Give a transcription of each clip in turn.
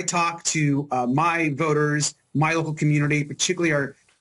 talk to my voters, my local community, particularly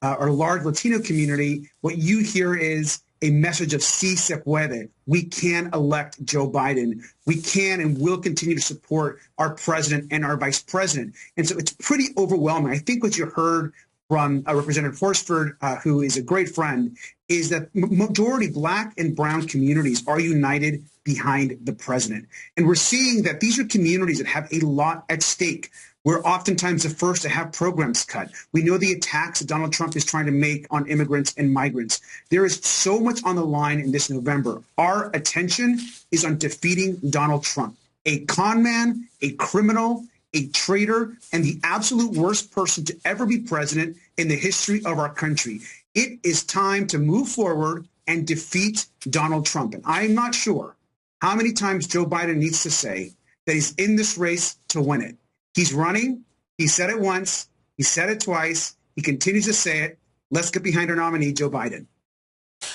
our large Latino community, what you hear is a message of "Sí se puede." We can elect Joe Biden. We can and will continue to support our president and our vice president. And so it's pretty overwhelming. I think what you heard from Representative Horsford, who is a great friend, is that majority Black and brown communities are united behind the president. And we're seeing that these are communities that have a lot at stake. We're oftentimes the first to have programs cut. We know the attacks that Donald Trump is trying to make on immigrants and migrants. There is so much on the line in this November. Our attention is on defeating Donald Trump, a con man, a criminal, a traitor, and the absolute worst person to ever be president in the history of our country. It is time to move forward and defeat Donald Trump. And I'm not sure how many times Joe Biden needs to say that he's in this race to win it. He's running. He said it once. He said it twice. He continues to say it. Let's get behind our nominee, Joe Biden.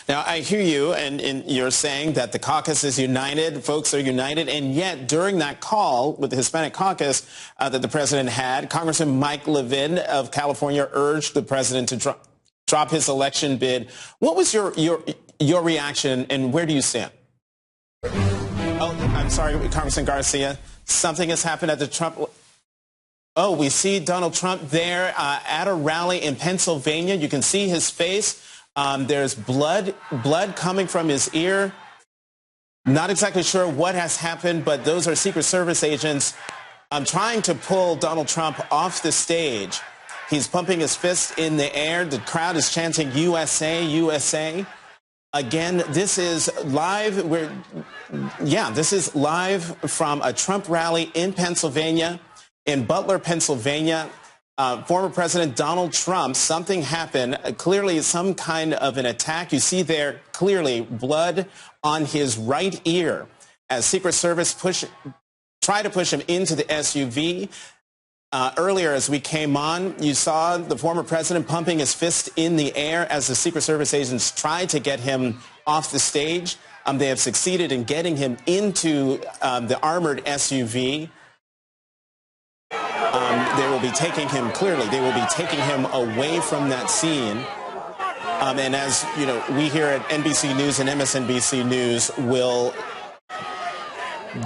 Now, I hear you, and you're saying that the caucus is united, folks are united, and yet during that call with the Hispanic caucus that the president had, Congressman Mike Levin of California urged the president to drop his election bid. What was your reaction, and where do you stand? Oh, I'm sorry, Congressman Garcia. Something has happened at the Trump. Oh, we see Donald Trump there at a rally in Pennsylvania. You can see his face. There's blood coming from his ear. Not exactly sure what has happened, but those are Secret Service agents trying to pull Donald Trump off the stage. He's pumping his fist in the air. The crowd is chanting USA, USA. Again, this is live. This is live from a Trump rally in Pennsylvania, in Butler, Pennsylvania. Former President Donald Trump, something happened, clearly some kind of an attack. You see there clearly blood on his right ear as Secret Service tried to push him into the SUV. Earlier, as we came on, you saw the former president pumping his fist in the air as the Secret Service agents tried to get him off the stage. They have succeeded in getting him into the armored SUV. They will be taking him, clearly, they will be taking him away from that scene. And as you know, we here at NBC News and MSNBC News will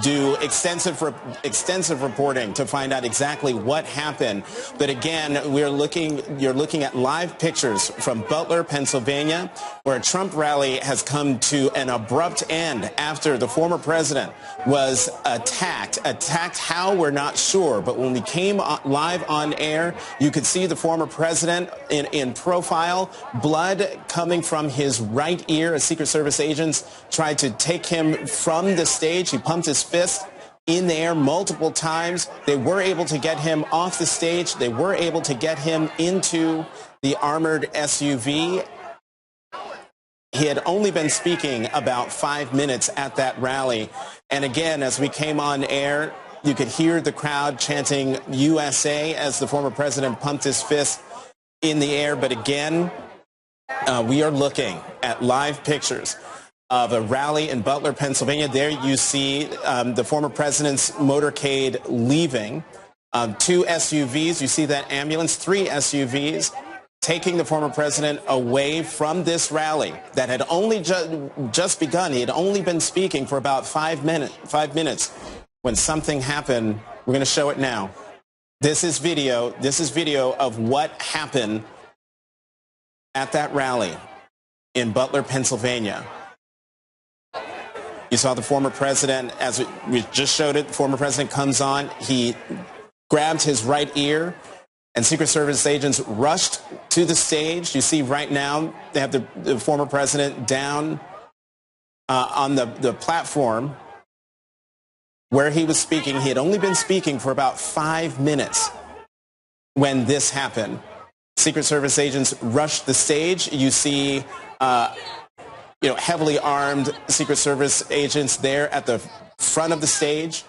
do extensive reporting to find out exactly what happened. But again, you're looking at live pictures from Butler, Pennsylvania, where a Trump rally has come to an abrupt end after the former president was attacked. Attacked how, we're not sure. But when we came live on air, you could see the former president in profile, blood coming from his right ear as Secret Service agents tried to take him from the stage. He pumped his fist in the air multiple times. They were able to get him off the stage. They were able to get him into the armored SUV. He had only been speaking about 5 minutes at that rally. And again, as we came on air, you could hear the crowd chanting USA as the former president pumped his fist in the air. But again, we are looking at live pictures of a rally in Butler, Pennsylvania. There you see the former president's motorcade leaving. 2 SUVs, you see that ambulance, 3 SUVs, taking the former president away from this rally that had only just begun. He had only been speaking for about 5 minutes when something happened. We're going to show it now. This is video of what happened at that rally in Butler, Pennsylvania. You saw the former president, as we just showed it, the former president comes on. He grabbed his right ear, and Secret Service agents rushed to the stage. You see right now they have the former president down on the platform where he was speaking. He had only been speaking for about 5 minutes when this happened. Secret Service agents rushed the stage. You see heavily armed Secret Service agents there at the front of the stage.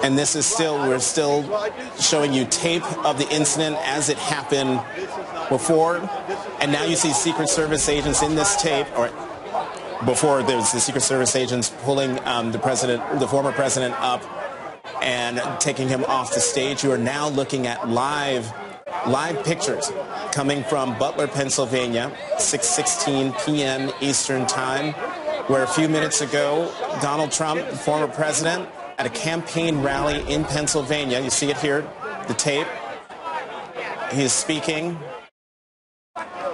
And we're still showing you tape of the incident as it happened before. And now you see Secret Service agents in this tape. before there was the Secret Service agents pulling the former president up and taking him off the stage. You are now looking at live pictures coming from Butler, Pennsylvania, 6:16 p.m. Eastern Time, where a few minutes ago, Donald Trump, the former president, at a campaign rally in Pennsylvania. You see it here, the tape. He is speaking,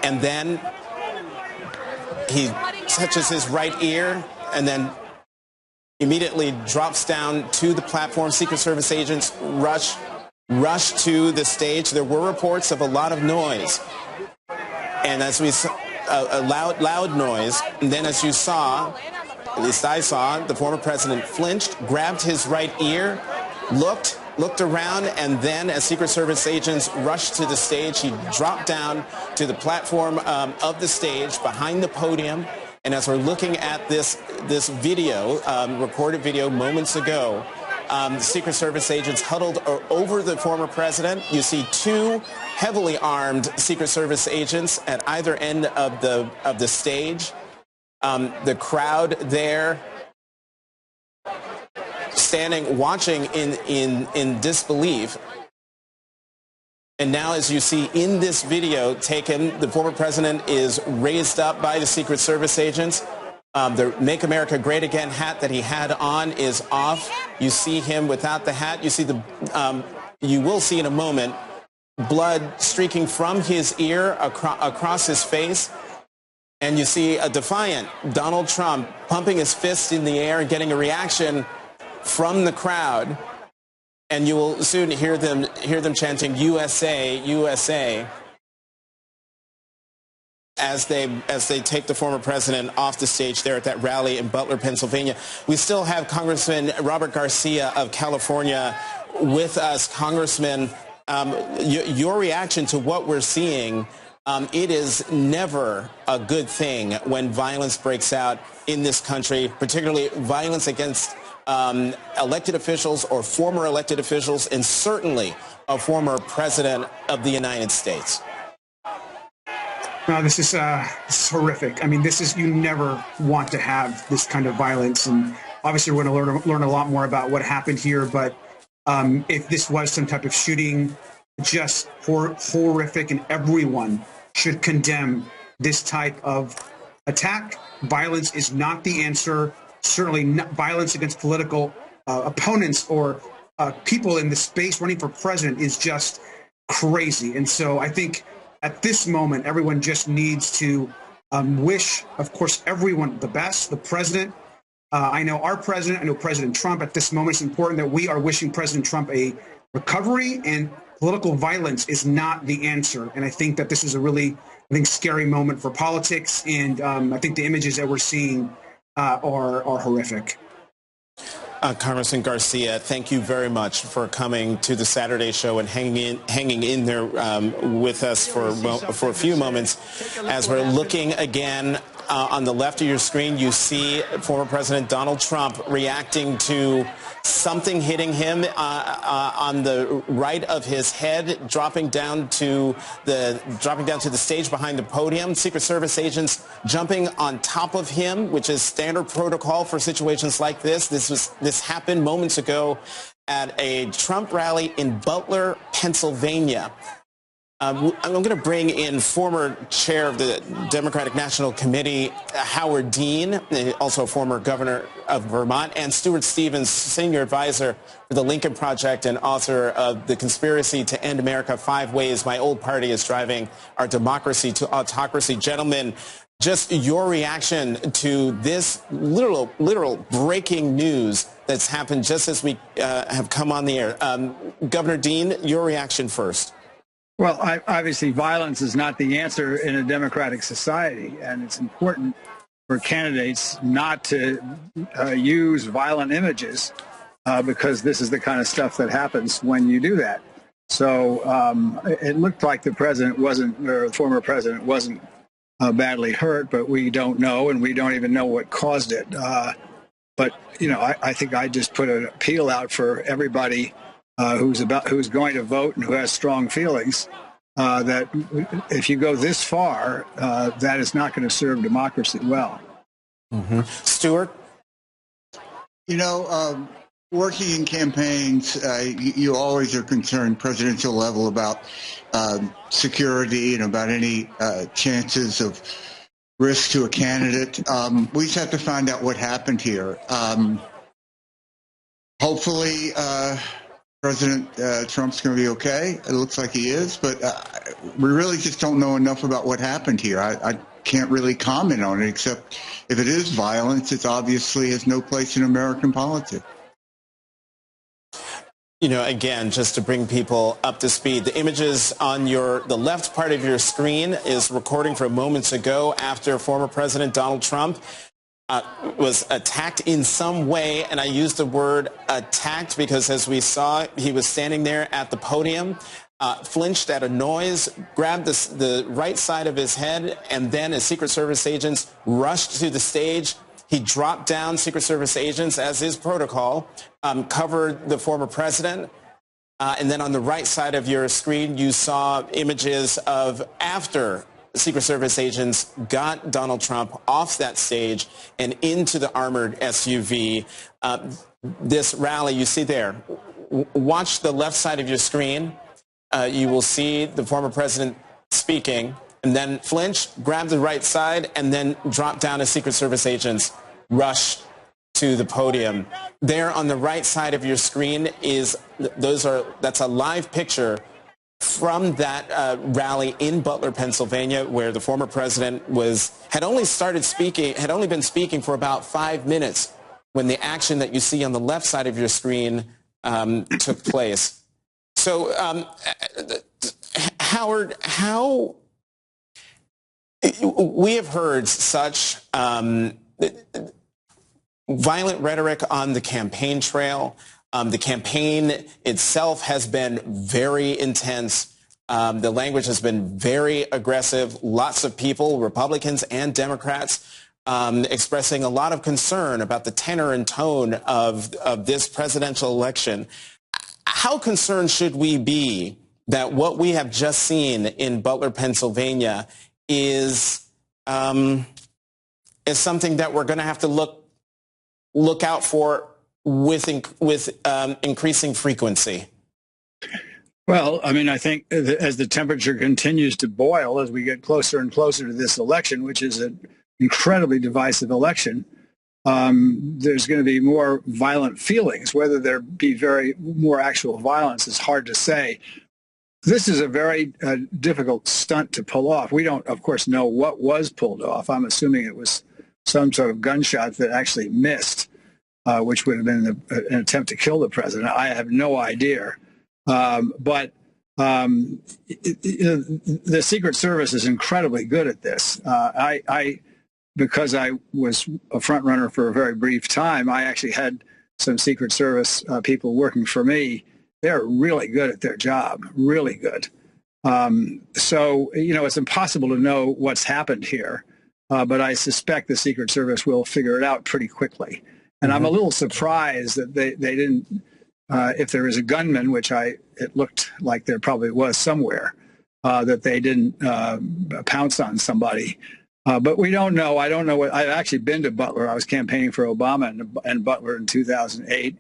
and then he touches his right ear and then immediately drops down to the platform. Secret Service agents rush to the stage. There were reports of a lot of noise, and as we saw, a loud noise. And then, as you saw, at least I saw, the former president flinched, grabbed his right ear, looked around, and then, as Secret Service agents rushed to the stage, he dropped down to the platform of the stage behind the podium. And as we're looking at this video, recorded video moments ago, the Secret Service agents huddled over the former president. You see two heavily armed Secret Service agents at either end of the stage. The crowd there standing, watching in disbelief. And now, as you see in this video taken, the former president is raised up by the Secret Service agents. The Make America Great Again hat that he had on is off. You see him without the hat. You see you will see in a moment blood streaking from his ear across his face. And you see a defiant Donald Trump pumping his fist in the air and getting a reaction from the crowd. And you will soon hear them chanting USA, USA, as they take the former president off the stage there at that rally in Butler, Pennsylvania. We still have Congressman Robert Garcia of California with us. Congressman, your reaction to what we're seeing, it is never a good thing when violence breaks out in this country, particularly violence against elected officials or former elected officials, and certainly a former president of the United States. No, this is horrific. I mean, you never want to have this kind of violence. And obviously, we're going to learn a lot more about what happened here. But if this was some type of shooting, just horrific, and everyone should condemn this type of attack. Violence is not the answer. Certainly not violence against political opponents or people in the space running for president is just crazy. And so I think at this moment, everyone just needs to wish, of course, everyone the best, the president. I know our president, I know President Trump. At this moment, it's important that we are wishing President Trump a recovery, and political violence is not the answer. And I think that this is a really, scary moment for politics. And I think the images that we're seeing are horrific. Congressman Garcia, thank you very much for coming to the Saturday show and hanging in there with us for a few moments. As we're looking again on the left of your screen, you see former President Donald Trump reacting to something hitting him on the right of his head, dropping down to the stage behind the podium. Secret Service agents jumping on top of him, which is standard protocol for situations like this. This happened moments ago at a Trump rally in Butler, Pennsylvania. I'm going to bring in former chair of the Democratic National Committee, Howard Dean, also former governor of Vermont, and Stuart Stevens, senior advisor for the Lincoln Project and author of The Conspiracy to End America: 5 Ways My Old Party is Driving Our Democracy to Autocracy. Gentlemen, just your reaction to this literal breaking news that's happened just as we have come on the air. Governor Dean, your reaction first. Well, obviously, violence is not the answer in a democratic society, and it's important for candidates not to use violent images because this is the kind of stuff that happens when you do that. So it looked like the president wasn't, or the former president wasn't badly hurt, but we don't know, and we don't even know what caused it. But, you know, I think I just put an appeal out for everybody who's going to vote and who has strong feelings, that if you go this far, that is not going to serve democracy well. Stuart? You know, working in campaigns, you always are concerned presidential level about security and about any chances of risk to a candidate. We just have to find out what happened here. Hopefully, President Trump's going to be okay. It looks like he is, but we really just don't know enough about what happened here. I can't really comment on it, except if it is violence, it obviously has no place in American politics. You know, again, just to bring people up to speed, the images on the left part of your screen is recording from moments ago after former President Donald Trump was attacked in some way. And I use the word attacked because, as we saw, he was standing there at the podium, flinched at a noise, grabbed the right side of his head, and then as Secret Service agents rushed to the stage, he dropped down. Secret Service agents, as is protocol, covered the former president. And then on the right side of your screen, you saw images of after Secret Service agents got Donald Trump off that stage and into the armored SUV. This rally you see there, watch the left side of your screen. You will see the former president speaking, and then flinch, grab the right side, and then drop down as Secret Service agents rush to the podium. There on the right side of your screen that's a live picture from that rally in Butler, Pennsylvania, where the former president had only been speaking for about 5 minutes when the action that you see on the left side of your screen took place. So, Howard, how we have heard such violent rhetoric on the campaign trail. The campaign itself has been very intense. The language has been very aggressive. Lots of people, Republicans and Democrats, expressing a lot of concern about the tenor and tone of this presidential election. How concerned should we be that what we have just seen in Butler, Pennsylvania, is something that we're going to have to look out for with increasing frequency? Well, I mean, I think as the temperature continues to boil, as we get closer and closer to this election, which is an incredibly divisive election, there's going to be more violent feelings. Whether there be more actual violence is hard to say. This is a very difficult stunt to pull off. We don't, of course, know what was pulled off. I'm assuming it was some sort of gunshot that actually missed, which would have been an attempt to kill the president. I have no idea. But the Secret Service is incredibly good at this. Because I was a front runner for a very brief time, I actually had some Secret Service people working for me. They're really good at their job, really good. So, it's impossible to know what's happened here. But I suspect the Secret Service will figure it out pretty quickly. And I'm a little surprised that they didn't, if there is a gunman, which it looked like there probably was somewhere, that they didn't pounce on somebody. But we don't know. I don't know. I've actually been to Butler. I was campaigning for Obama and Butler in 2008.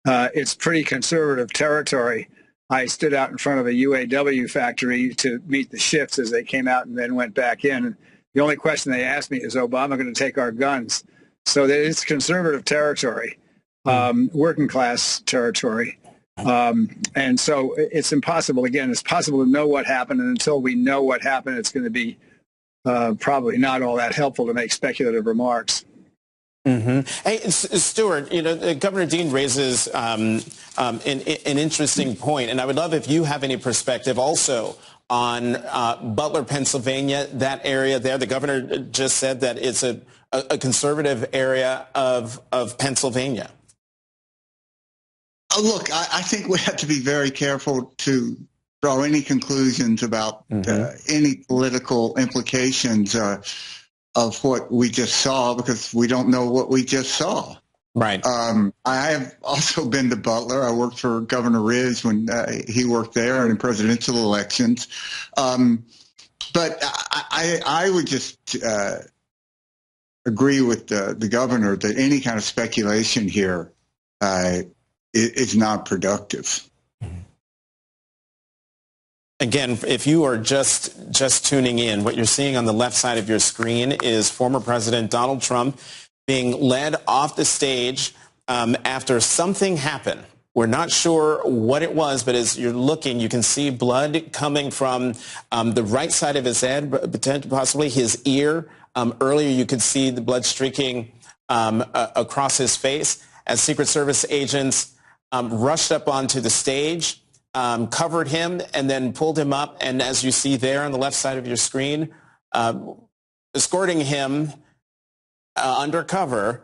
It's pretty conservative territory. I stood out in front of a UAW factory to meet the shifts as they came out and then went back in. And the only question they asked me is, Obama going to take our guns? So it's conservative territory, working class territory. And so it's impossible. Again, it's possible to know what happened. And until we know what happened, it's going to be probably not all that helpful to make speculative remarks. Hey, Stuart, Governor Dean raises an interesting point, and I would love if you have any perspective also on Butler, Pennsylvania, that area there. The governor just said that it's a conservative area of Pennsylvania. Look, I think we have to be very careful to draw any conclusions about any political implications of what we just saw, because we don't know what we just saw. Right. I have also been to Butler. I worked for Governor Riz when he worked there in presidential elections. But I would just agree with the governor that any kind of speculation here is not productive. Again, if you are just tuning in, what you're seeing on the left side of your screen is former President Donald Trump being led off the stage after something happened. We're not sure what it was, but as you're looking, you can see blood coming from the right side of his head, possibly his ear. Earlier, you could see the blood streaking across his face as Secret Service agents rushed up onto the stage, covered him, and then pulled him up. And as you see there on the left side of your screen, escorting him undercover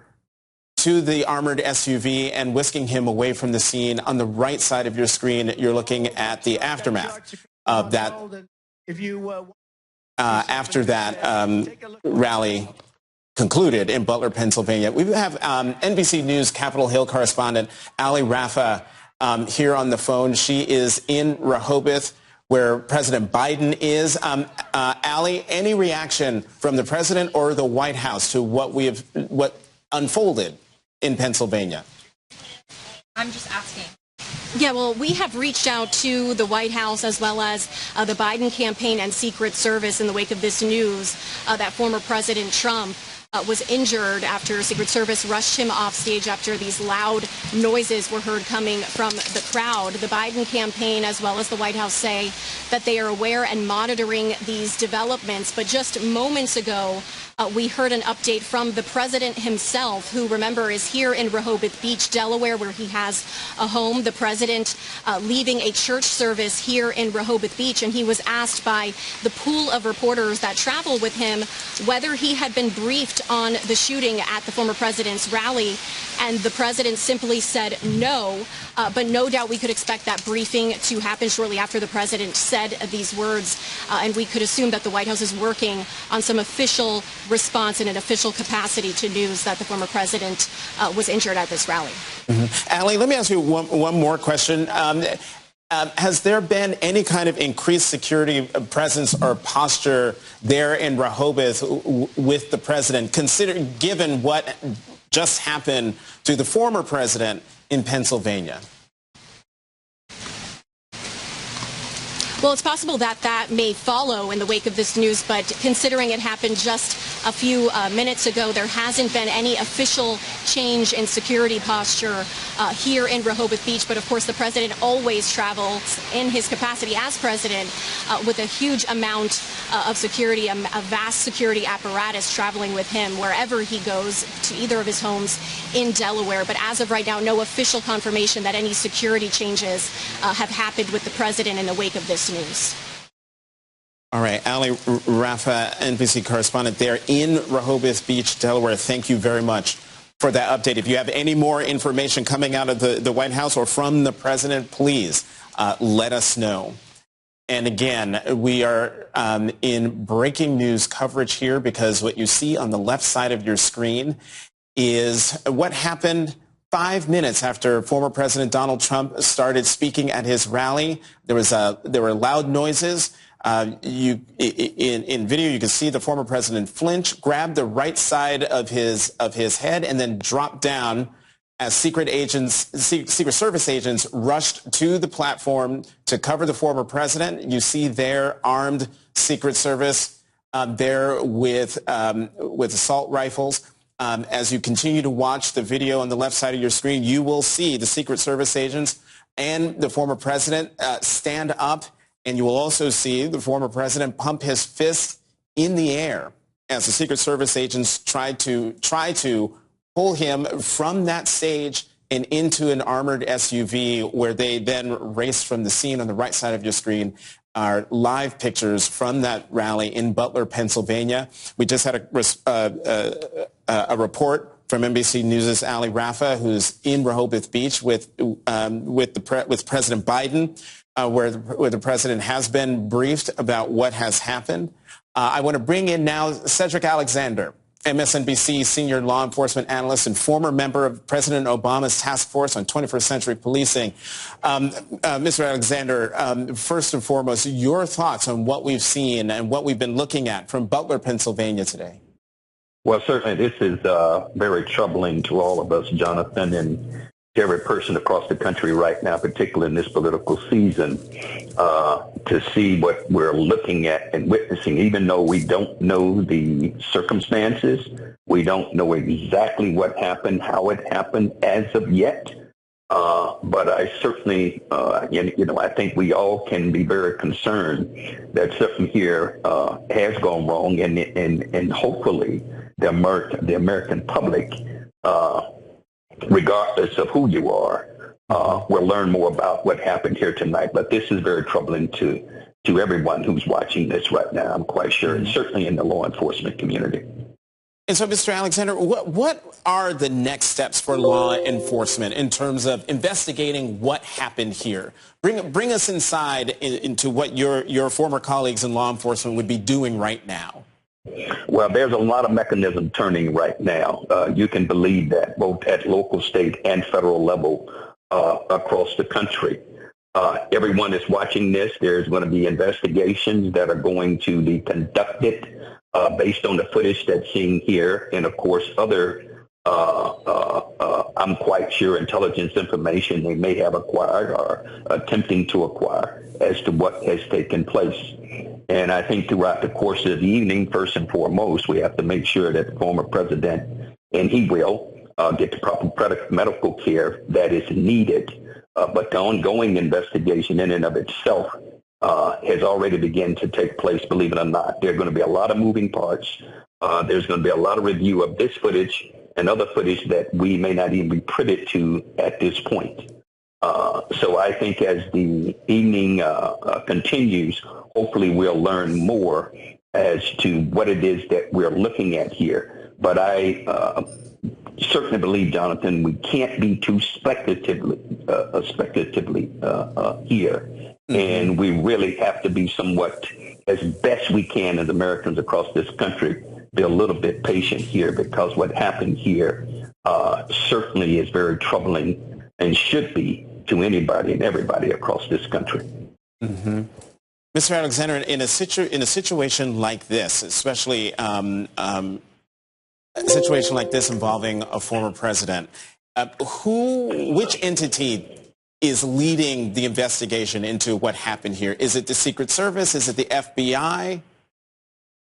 to the armored SUV and whisking him away from the scene. On the right side of your screen, you're looking at the aftermath of that. After that rally concluded in Butler, Pennsylvania. We have NBC News Capitol Hill correspondent Ali Rafa here on the phone. She is in Rehoboth, where President Biden is. Ali, any reaction from the president or the White House to what unfolded in Pennsylvania? I'm just asking. Yeah, well, we have reached out to the White House as well as the Biden campaign and Secret Service in the wake of this news that former President Trump was injured after Secret Service rushed him off stage after these loud noises were heard coming from the crowd. The Biden campaign as well as the White House say that they are aware and monitoring these developments. But just moments ago, we heard an update from the president himself, who, remember, is here in Rehoboth Beach, Delaware, where he has a home. The president leaving a church service here in Rehoboth Beach, and he was asked by the pool of reporters that travel with him whether he had been briefed on the shooting at the former president's rally. And the president simply said no, but no doubt we could expect that briefing to happen shortly after the president said these words. And we could assume that the White House is working on some official response in an official capacity to news that the former president was injured at this rally. Ali, let me ask you one more question. Has there been any kind of increased security presence or posture there in Rehoboth with the president, given what just happened to the former president in Pennsylvania? Well, it's possible that that may follow in the wake of this news, but considering it happened just a few minutes ago, there hasn't been any official change in security posture here in Rehoboth Beach. But of course, the president always travels in his capacity as president with a huge amount of security, a vast security apparatus traveling with him wherever he goes, to either of his homes in Delaware. But as of right now, no official confirmation that any security changes have happened with the president in the wake of this news. All right, Ali Rafa, NBC correspondent there in Rehoboth Beach, Delaware. Thank you very much for that update. If you have any more information coming out of the White House or from the president, please let us know. And again, we are in breaking news coverage here, because what you see on the left side of your screen is what happened 5 minutes after former President Donald Trump started speaking at his rally. There were loud noises. In video, you can see the former president flinch, grab the right side of his head, and then drop down as Secret Service agents rushed to the platform to cover the former president. You see there armed Secret Service there with assault rifles. As you continue to watch the video on the left side of your screen, you will see the Secret Service agents and the former president stand up, and you will also see the former president pump his fist in the air as the Secret Service agents try to pull him from that stage and into an armored SUV, where they then raced from the scene. On the right side of your screen are live pictures from that rally in Butler, Pennsylvania. We just had a report from NBC News' Ali Rafa, who's in Rehoboth Beach with President Biden, where the president has been briefed about what has happened. I want to bring in now Cedric Alexander, MSNBC senior law enforcement analyst and former member of President Obama's task force on 21st century policing. Mr. Alexander, first and foremost, your thoughts on what we've seen and what we've been looking at from Butler, Pennsylvania today. Well, certainly this is very troubling to all of us, Jonathan, and to every person across the country right now, particularly in this political season, to see what we're looking at and witnessing, even though we don't know the circumstances. We don't know exactly what happened, how it happened as of yet. But I certainly, I think we all can be very concerned that something here has gone wrong, and hopefully the American public, regardless of who you are, will learn more about what happened here tonight. But this is very troubling to everyone who's watching this right now, I'm quite sure, and certainly in the law enforcement community. And so, Mr. Alexander, what are the next steps for law enforcement in terms of investigating what happened here? Bring us inside into what your former colleagues in law enforcement would be doing right now. Well, there's a lot of mechanism turning right now. You can believe that, both at local, state, and federal level across the country. Everyone is watching this. There's going to be investigations that are going to be conducted based on the footage that's seen here, and of course other, I'm quite sure, intelligence information they may have acquired or attempting to acquire as to what has taken place. And I think throughout the course of the evening, first and foremost, we have to make sure that the former president, and he will, get the proper medical care that is needed. But the ongoing investigation in and of itself has already begun to take place, believe it or not. There are going to be a lot of moving parts. There's going to be a lot of review of this footage and other footage that we may not even be privy to at this point. So I think as the evening continues, hopefully we'll learn more as to what it is that we're looking at here. But I certainly believe, Jonathan, we can't be too speculatively here. And we really have to be somewhat, as best we can as Americans across this country, be a little bit patient here, because what happened here certainly is very troubling and should be to anybody and everybody across this country. Mm-hmm. Mr. Alexander, in a situation like this, especially a situation like this involving a former president, which entity is leading the investigation into what happened here? Is it the Secret Service? Is it the FBI?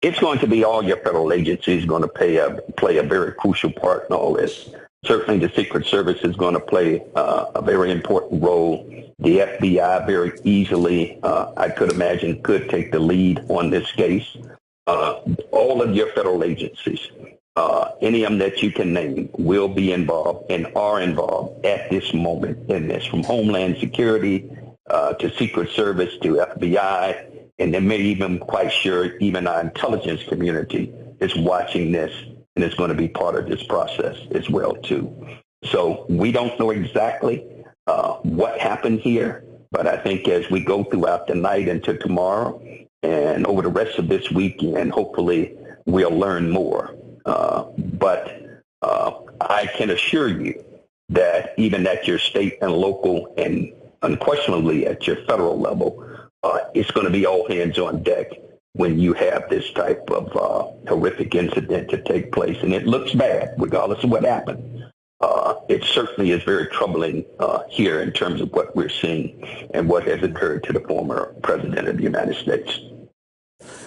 It's going to be all your federal agencies going to play a very crucial part in all this. Certainly the Secret Service is going to play a very important role. The FBI very easily, I could imagine, could take the lead on this case. All of your federal agencies, any of them that you can name, will be involved and are involved at this moment in this, from Homeland Security to Secret Service to FBI, and they may even, quite sure, even our intelligence community is watching this and is going to be part of this process as well, too. So we don't know exactly what happened here, but I think as we go throughout the night into tomorrow and over the rest of this weekend, hopefully we'll learn more. But I can assure you that even at your state and local and unquestionably at your federal level, it's going to be all hands on deck when you have this type of horrific incident to take place. And it looks bad, regardless of what happened. It certainly is very troubling here in terms of what we're seeing and what has occurred to the former president of the United States.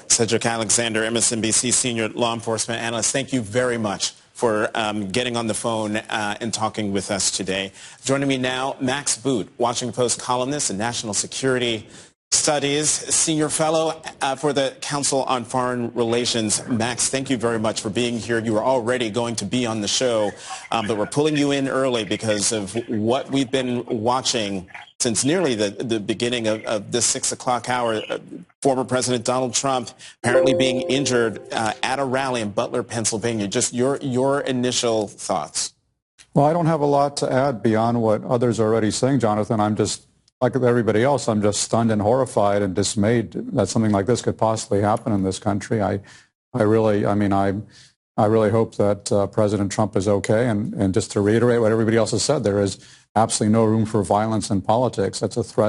Cedric Alexander, MSNBC senior law enforcement analyst, thank you very much for getting on the phone and talking with us today. Joining me now, Max Boot, Washington Post columnist and national security studies senior fellow for the Council on Foreign Relations. Max, thank you very much for being here. You were already going to be on the show, but we're pulling you in early because of what we've been watching since nearly the beginning of this 6 o'clock hour. Former President Donald Trump apparently being injured at a rally in Butler, Pennsylvania. Just your initial thoughts. Well, I don't have a lot to add beyond what others are already saying, Jonathan. I'm just, like everybody else, I'm just stunned and horrified and dismayed that something like this could possibly happen in this country. I really hope that President Trump is okay. And just to reiterate what everybody else has said, there is absolutely no room for violence in politics. That's a threat